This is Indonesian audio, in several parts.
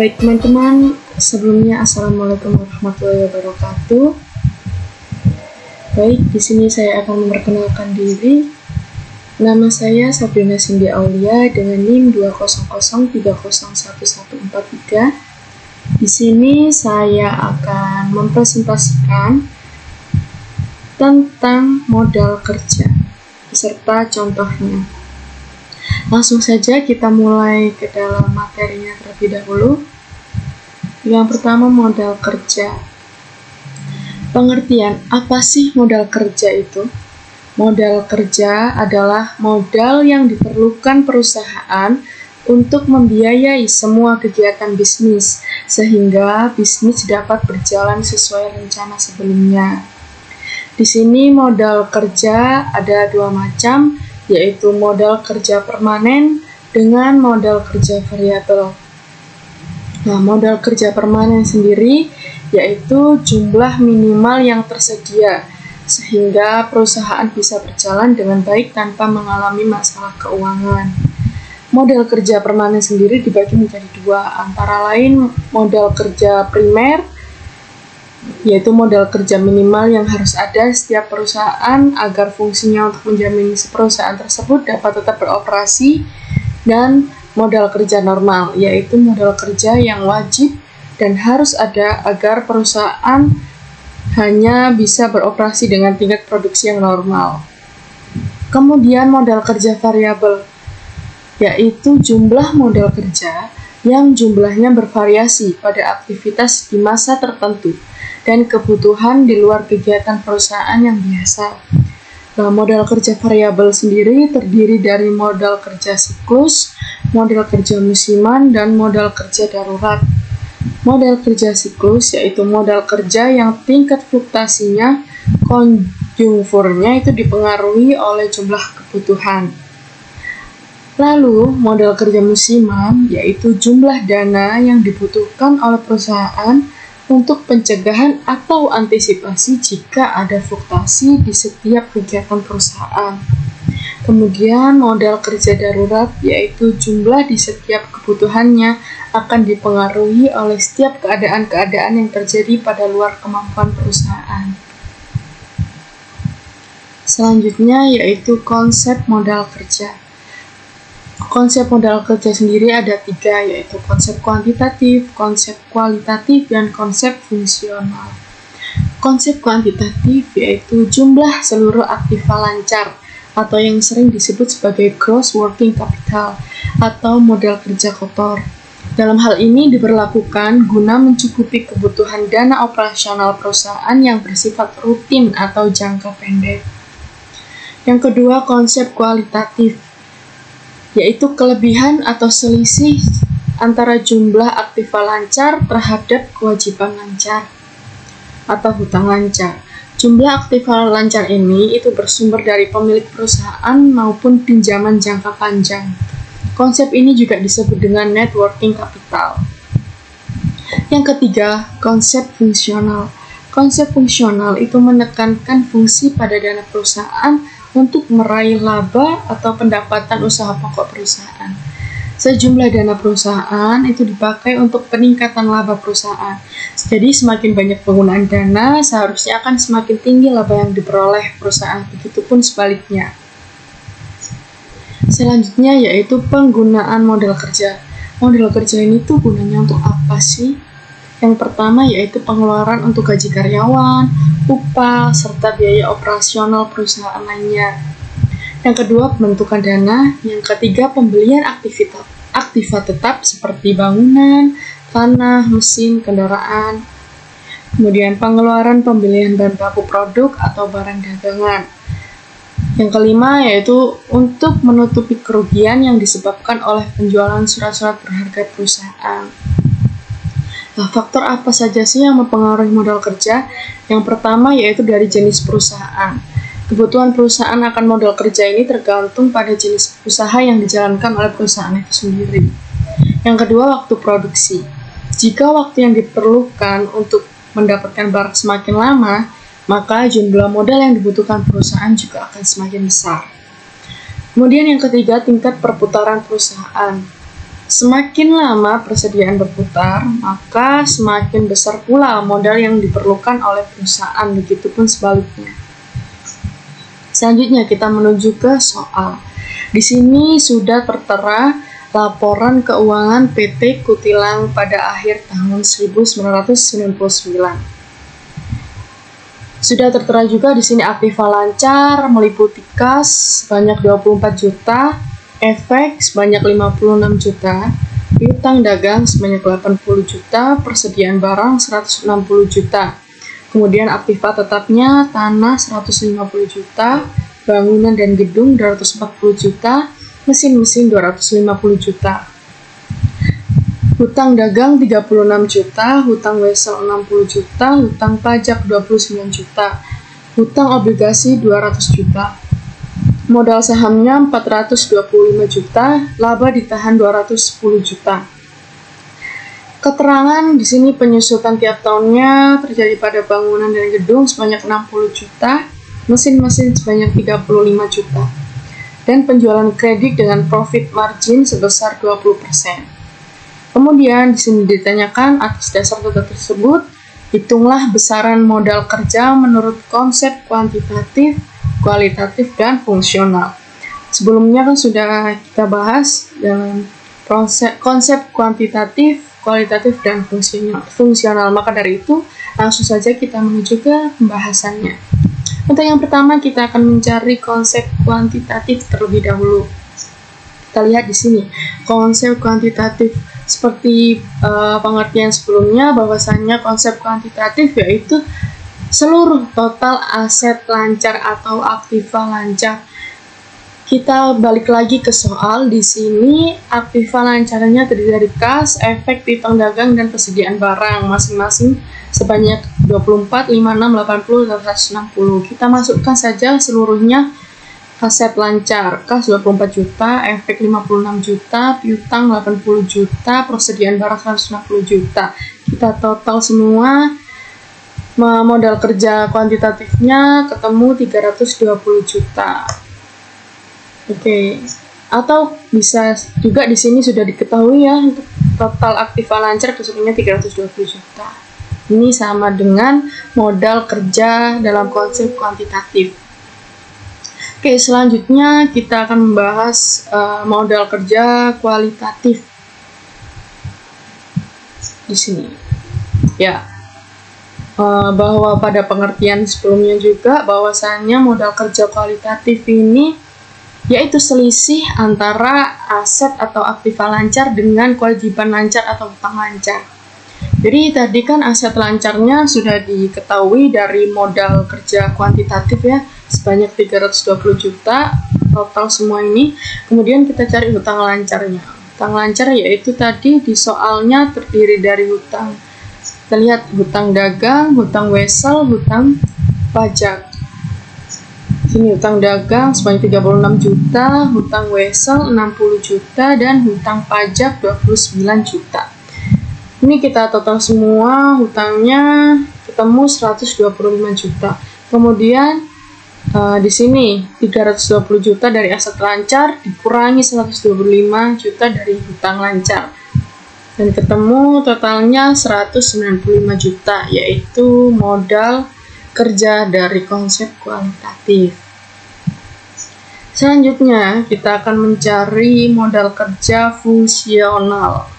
Baik teman-teman, sebelumnya Assalamualaikum warahmatullahi wabarakatuh. Baik, di sini saya akan memperkenalkan diri. Nama saya Sabrina Cindy Aulia dengan NIM 200301143. Di sini saya akan mempresentasikan tentang modal kerja beserta contohnya. Langsung saja kita mulai ke dalam materinya terlebih dahulu. Yang pertama, modal kerja. Pengertian, apa sih modal kerja itu? Modal kerja adalah modal yang diperlukan perusahaan untuk membiayai semua kegiatan bisnis, sehingga bisnis dapat berjalan sesuai rencana sebelumnya. Di sini modal kerja ada dua macam, yaitu modal kerja permanen dengan modal kerja variabel. Nah, modal kerja permanen sendiri yaitu jumlah minimal yang tersedia, sehingga perusahaan bisa berjalan dengan baik tanpa mengalami masalah keuangan. Modal kerja permanen sendiri dibagi menjadi dua, antara lain modal kerja primer, yaitu modal kerja minimal yang harus ada setiap perusahaan agar fungsinya untuk menjamin perusahaan tersebut dapat tetap beroperasi, dan modal kerja normal, yaitu modal kerja yang wajib dan harus ada agar perusahaan hanya bisa beroperasi dengan tingkat produksi yang normal. Kemudian modal kerja variabel, yaitu jumlah modal kerja yang jumlahnya bervariasi pada aktivitas di masa tertentu dan kebutuhan di luar kegiatan perusahaan yang biasa. Nah, modal kerja variabel sendiri terdiri dari modal kerja siklus, modal kerja musiman, dan modal kerja darurat. Modal kerja siklus yaitu modal kerja yang tingkat fluktuasinya, konjungturnya itu dipengaruhi oleh jumlah kebutuhan. Lalu, modal kerja musiman yaitu jumlah dana yang dibutuhkan oleh perusahaan untuk pencegahan atau antisipasi jika ada fluktuasi di setiap kegiatan perusahaan. Kemudian modal kerja darurat yaitu jumlah di setiap kebutuhannya akan dipengaruhi oleh setiap keadaan-keadaan yang terjadi pada luar kemampuan perusahaan. Selanjutnya yaitu konsep modal kerja. Konsep modal kerja sendiri ada tiga, yaitu konsep kuantitatif, konsep kualitatif, dan konsep fungsional. Konsep kuantitatif yaitu jumlah seluruh aktiva lancar, atau yang sering disebut sebagai gross working capital, atau modal kerja kotor. Dalam hal ini diberlakukan guna mencukupi kebutuhan dana operasional perusahaan yang bersifat rutin atau jangka pendek. Yang kedua, konsep kualitatif, yaitu kelebihan atau selisih antara jumlah aktiva lancar terhadap kewajiban lancar atau hutang lancar. Jumlah aktiva lancar ini itu bersumber dari pemilik perusahaan maupun pinjaman jangka panjang. Konsep ini juga disebut dengan net working capital. Yang ketiga, konsep fungsional. Konsep fungsional itu menekankan fungsi pada dana perusahaan untuk meraih laba atau pendapatan usaha pokok perusahaan. Sejumlah dana perusahaan itu dipakai untuk peningkatan laba perusahaan. Jadi semakin banyak penggunaan dana, seharusnya akan semakin tinggi laba yang diperoleh perusahaan. Begitupun sebaliknya. Selanjutnya yaitu penggunaan modal kerja. Modal kerja ini tuh gunanya untuk apa sih? Yang pertama yaitu pengeluaran untuk gaji karyawan, upah, serta biaya operasional perusahaan lainnya. Yang kedua, pembentukan dana. Yang ketiga, pembelian aktiva tetap seperti bangunan, tanah, mesin, kendaraan. Kemudian pengeluaran pembelian bahan baku produk atau barang dagangan. Yang kelima yaitu untuk menutupi kerugian yang disebabkan oleh penjualan surat-surat berharga perusahaan. Nah, faktor apa saja sih yang mempengaruhi modal kerja? Yang pertama yaitu dari jenis perusahaan. Kebutuhan perusahaan akan modal kerja ini tergantung pada jenis usaha yang dijalankan oleh perusahaan itu sendiri. Yang kedua, waktu produksi. Jika waktu yang diperlukan untuk mendapatkan barang semakin lama, maka jumlah modal yang dibutuhkan perusahaan juga akan semakin besar. Kemudian yang ketiga, tingkat perputaran perusahaan. Semakin lama persediaan berputar, maka semakin besar pula modal yang diperlukan oleh perusahaan, begitupun sebaliknya. Selanjutnya kita menuju ke soal. Di sini sudah tertera laporan keuangan PT Kutilang pada akhir tahun 1999. Sudah tertera juga di sini aktiva lancar meliputi kas sebanyak 24 juta, efek sebanyak 56 juta, piutang dagang sebanyak 80 juta, persediaan barang 160 juta. Kemudian aktiva tetapnya tanah 150 juta, bangunan dan gedung 240 juta, mesin-mesin 250 juta. Hutang dagang 36 juta, hutang wesel 60 juta, hutang pajak 29 juta, hutang obligasi 200 juta. Modal sahamnya 425 juta, laba ditahan 210 juta. Keterangan di sini penyusutan tiap tahunnya terjadi pada bangunan dan gedung sebanyak 60 juta, mesin-mesin sebanyak 35 juta, dan penjualan kredit dengan profit margin sebesar 20%. Kemudian di sini ditanyakan atas dasar data tersebut, hitunglah besaran modal kerja menurut konsep kuantitatif, kualitatif, dan fungsional. Sebelumnya kan sudah kita bahas dengan konsep kuantitatif, kualitatif, dan fungsional. Maka dari itu, langsung saja kita menuju ke pembahasannya. Untuk yang pertama, kita akan mencari konsep kuantitatif terlebih dahulu. Kita lihat di sini, konsep kuantitatif seperti pengertian sebelumnya, bahwasannya konsep kuantitatif yaitu seluruh total aset lancar atau aktiva lancar. Kita balik lagi ke soal. Di sini aktiva lancarnya terdiri dari kas, efek, piutang dagang, dan persediaan barang masing-masing sebanyak 24, 56, 80, dan 160. Kita masukkan saja seluruhnya. Aset lancar, kas 24 juta, efek 56 juta, piutang 80 juta, persediaan barang 160 juta. Kita total semua. Modal kerja kuantitatifnya ketemu 320 juta. Oke. Atau bisa juga di sini sudah diketahui ya, untuk total aktiva lancar keseluruhannya 320 juta. Ini sama dengan modal kerja dalam konsep kuantitatif. Oke, selanjutnya kita akan membahas modal kerja kualitatif. Di sini. Ya. Bahwa pada pengertian sebelumnya juga bahwasannya modal kerja kualitatif ini yaitu selisih antara aset atau aktiva lancar dengan kewajiban lancar atau hutang lancar. Jadi tadi kan aset lancarnya sudah diketahui dari modal kerja kuantitatif ya, sebanyak 320 juta total semua ini. Kemudian kita cari hutang lancarnya. Hutang lancar yaitu tadi di soalnya terdiri dari hutang. Kita lihat hutang dagang, hutang wesel, hutang pajak. Sini hutang dagang sebanyak 36 juta, hutang wesel 60 juta, dan hutang pajak 29 juta. Ini kita total semua hutangnya ketemu 125 juta. Kemudian di sini 320 juta dari aset lancar dikurangi 125 juta dari hutang lancar. Dan ketemu totalnya 195 juta, yaitu modal kerja dari konsep kualitatif. Selanjutnya, kita akan mencari modal kerja fungsional.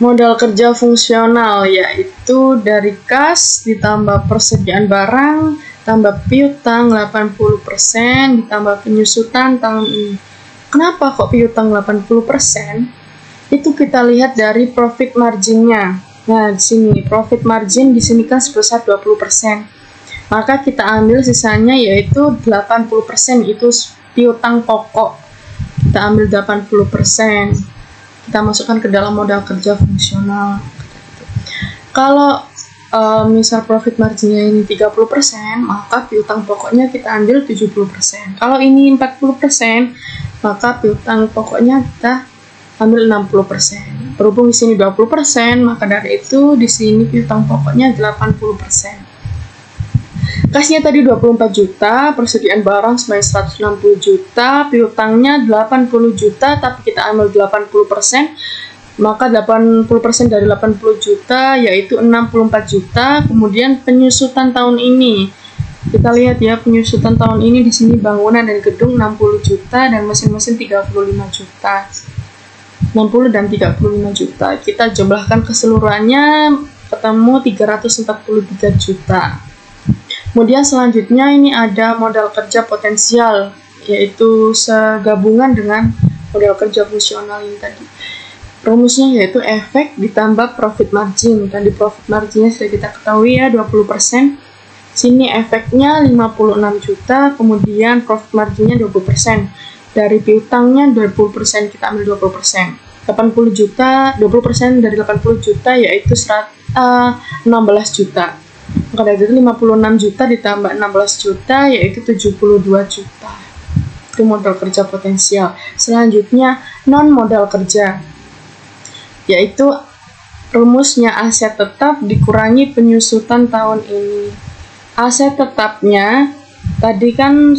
Modal kerja fungsional yaitu dari kas ditambah persediaan barang, tambah piutang 80%, ditambah penyusutan tahun ini. Kenapa kok piutang 80%? Itu kita lihat dari profit marginnya. Nah, di sini profit margin di sini kan sebesar 20%. Maka kita ambil sisanya yaitu 80%, itu piutang pokok. Kita ambil 80%. Kita masukkan ke dalam modal kerja fungsional. Kalau misal profit marginnya ini 30%, maka piutang pokoknya kita ambil 70%. Kalau ini 40%, maka piutang pokoknya kita ambil 60%. Berhubung di sini 20%, maka dari itu di sini piutang pokoknya 80%. Kasnya tadi 24 juta, persediaan barang sebanyak 160 juta, piutangnya 80 juta, tapi kita ambil 80%, maka 80% dari 80 juta yaitu 64 juta. Kemudian penyusutan tahun ini, kita lihat ya, penyusutan tahun ini di sini bangunan dan gedung 60 juta dan mesin-mesin 35 juta. 60 dan 35 juta. Kita jumlahkan keseluruhannya ketemu 343 juta. Kemudian selanjutnya ini ada modal kerja potensial, yaitu segabungan dengan modal kerja fungsional yang tadi. Rumusnya yaitu efek ditambah profit margin. Tadi profit marginnya sudah kita ketahui ya, 20%. Sini efeknya 56 juta, kemudian profit marginnya 20%. Dari piutangnya 20%, kita ambil 20%. 80 juta, 20% dari 80 juta yaitu 16 juta. Maka dari itu 56 juta ditambah 16 juta yaitu 72 juta. Itu modal kerja potensial. Selanjutnya non modal kerja, yaitu rumusnya aset tetap dikurangi penyusutan tahun ini. Aset tetapnya tadi kan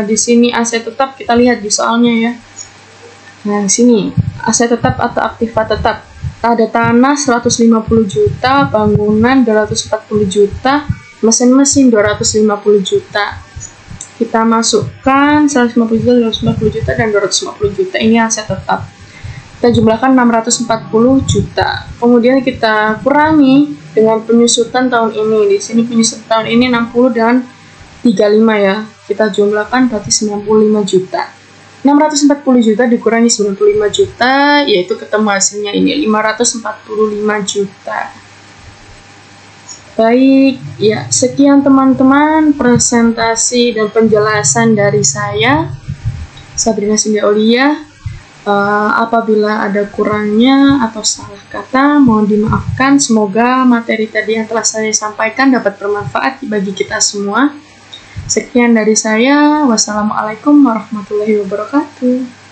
di sini aset tetap kita lihat di soalnya ya. Nah, sini aset tetap atau aktiva tetap. Ada tanah 150 juta, bangunan 240 juta, mesin-mesin 250 juta. Kita masukkan 150 juta, 250 juta, dan 250 juta. Ini aset tetap. Kita jumlahkan 640 juta. Kemudian kita kurangi dengan penyusutan tahun ini. Di sini penyusutan tahun ini 60 dan 35 ya. Kita jumlahkan berarti 95 juta. 640 juta dikurangi 95 juta, yaitu ketemu hasilnya ini 545 juta. Baik, ya sekian teman-teman presentasi dan penjelasan dari saya, Sabrina Sindia Aulia. Apabila ada kurangnya atau salah kata, mohon dimaafkan. Semoga materi tadi yang telah saya sampaikan dapat bermanfaat bagi kita semua. Sekian dari saya. Wassalamualaikum warahmatullahi wabarakatuh.